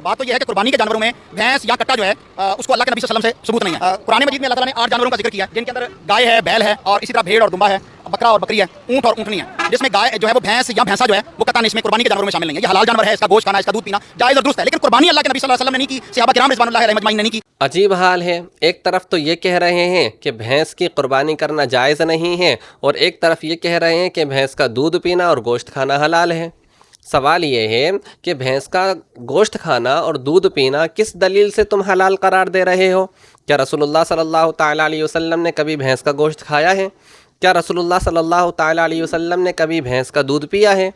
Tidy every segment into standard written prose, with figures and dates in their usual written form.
بات تو یہ ہے کہ قربانی کے جانوروں میں بھینس یا کٹا جو ہے اس کو اللہ کے نبی صلی اللہ علیہ وسلم سے ثبوت نہیں ہے۔ قرآن مجید میں اللہ تعالیٰ نے 8 جانوروں کا ذکر کیا ہے، جن کے اندر گائے ہے، بیل ہے، اور اسی طرح بھیڑ اور دمبا ہے، بکرا اور بکری ہے، اونٹ اور اونٹنی ہے، جس میں گائے جو ہے وہ بھینس یا بھینسا جو ہے وہ قطعاً اس میں قربانی کے جانوروں میں شامل نہیں ہے۔ یہ حلال جانور ہے، اس کا گوشت کھانا، اس کا دودھ پینا جائز اور درست ہے، لیکن قربانی اللہ کے نبی صلی اللہ علیہ وسلم نے نہیں کی، صحابہ کرام رضوان اللہ علیہم اجمعین نے نہیں کی۔ عجیب حال ہے، ایک طرف تو یہ کہہ رہے ہیں کہ بھینس کی قربانی کرنا جائز نہیں ہے، اور ایک طرف یہ کہہ رہے ہیں کہ بھینس کا دودھ پینا اور گوشت کھانا حلال ہے۔ سوال یہ ہے کہ بھینس کا گوشت کھانا اور دودھ پینا کس دلیل سے تم حلال قرار دے رہے ہو؟ کیا رسول اللہ صلی اللہ تعالیٰ علیہ وسلم نے کبھی بھینس کا گوشت کھایا ہے؟ کیا رسول اللہ صلی اللہ تعالیٰ علیہ وسلم نے کبھی بھینس کا دودھ پیا ہے؟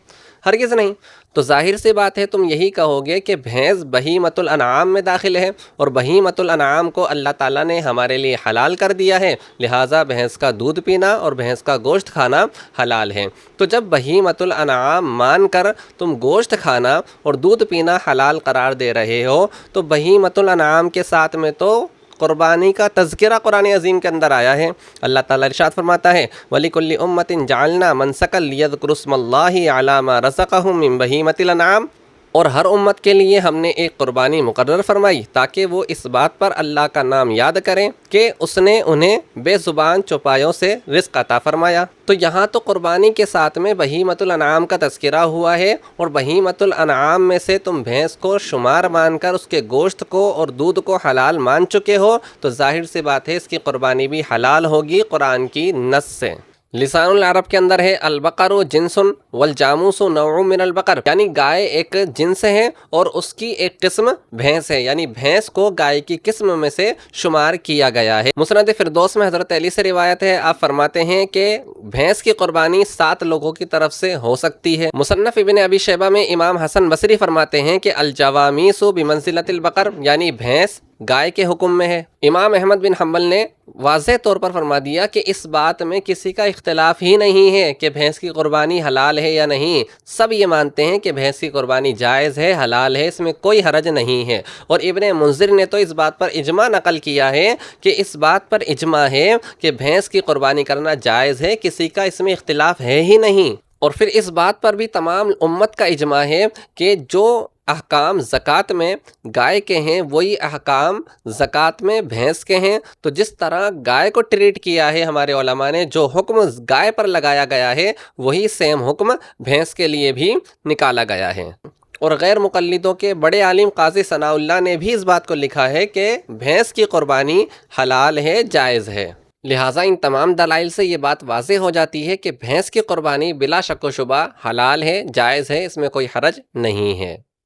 ہرگز نہیں۔ تو ظاہر سی بات ہے تم یہی کہو گے کہ بھینس بہیمۃ الانعام میں داخل ہے، اور بہیمۃ الانعام کو اللہ تعالیٰ نے ہمارے لیے حلال کر دیا ہے، لہٰذا بھینس کا دودھ پینا اور بھینس کا گوشت کھانا حلال ہے۔ تو جب بہیمۃ الانعام مان کر تم گوشت کھانا اور دودھ پینا حلال قرار دے رہے ہو، تو بہیمۃ الانعام کے ساتھ میں تو قربانی کا تذکرہ قرآن عظیم کے اندر آیا ہے۔ اللہ تعالیٰ ارشاد فرماتا ہے وَلِكُلِّ أُمَّةٍ جَعَلْنَا مَنْسَكًا لِيَذْكُرُوا اسْمَ اللَّهِ عَلَىٰ مَا رَزَقَهُم مِّن بَهِيمَةِ الْأَنْعَامِ، اور ہر امت کے لیے ہم نے ایک قربانی مقرر فرمائی تاکہ وہ اس بات پر اللہ کا نام یاد کریں کہ اس نے انہیں بے زبان چوپایوں سے رزق عطا فرمایا۔ تو یہاں تو قربانی کے ساتھ میں بہیمۃ الانعام کا تذکرہ ہوا ہے، اور بہیمۃ الانعام میں سے تم بھینس کو شمار مان کر اس کے گوشت کو اور دودھ کو حلال مان چکے ہو، تو ظاہر سی بات ہے اس کی قربانی بھی حلال ہوگی قرآن کی نص سے۔ لسان العرب کے اندر ہے البقر جنس والجاموس نوع من البقر، یعنی گائے ایک جنس ہے اور اس کی ایک قسم بھینس ہے، یعنی بھینس کو گائے کی قسم میں سے شمار کیا گیا ہے۔ مسند فردوس میں حضرت علی سے روایت ہے، آپ فرماتے ہیں کہ بھینس کی قربانی 7 لوگوں کی طرف سے ہو سکتی ہے۔ مصنف ابن ابی شیبہ میں امام حسن بصری فرماتے ہیں کہ الجوامیس بمنزلۃ البقر، یعنی بھینس گائے کے حکم میں ہے۔ امام احمد بن حنبل نے واضح طور پر فرما دیا کہ اس بات میں کسی کا اختلاف ہی نہیں ہے کہ بھینس کی قربانی حلال ہے یا نہیں، سب یہ مانتے ہیں کہ بھینس کی قربانی جائز ہے، حلال ہے، اس میں کوئی حرج نہیں ہے۔ اور ابن منذر نے تو اس بات پر اجماع نقل کیا ہے کہ اس بات پر اجماع ہے کہ بھینس کی قربانی کرنا جائز ہے، کسی کا اس میں اختلاف ہے ہی نہیں۔ اور پھر اس بات پر بھی تمام امت کا اجماع ہے کہ جو احکام زکوٰۃ میں گائے کے ہیں وہی احکام زکوٰۃ میں بھینس کے ہیں۔ تو جس طرح گائے کو ٹریٹ کیا ہے ہمارے علماء نے، جو حکم گائے پر لگایا گیا ہے وہی سیم حکم بھینس کے لیے بھی نکالا گیا ہے۔ اور غیر مقلدوں کے بڑے عالم قاضی ثناء اللہ نے بھی اس بات کو لکھا ہے کہ بھینس کی قربانی حلال ہے، جائز ہے۔ لہٰذا ان تمام دلائل سے یہ بات واضح ہو جاتی ہے کہ بھینس کی قربانی بلا شک و شبہ حلال ہے، جائز ہے، اس میں کوئی حرج نہیں ہے۔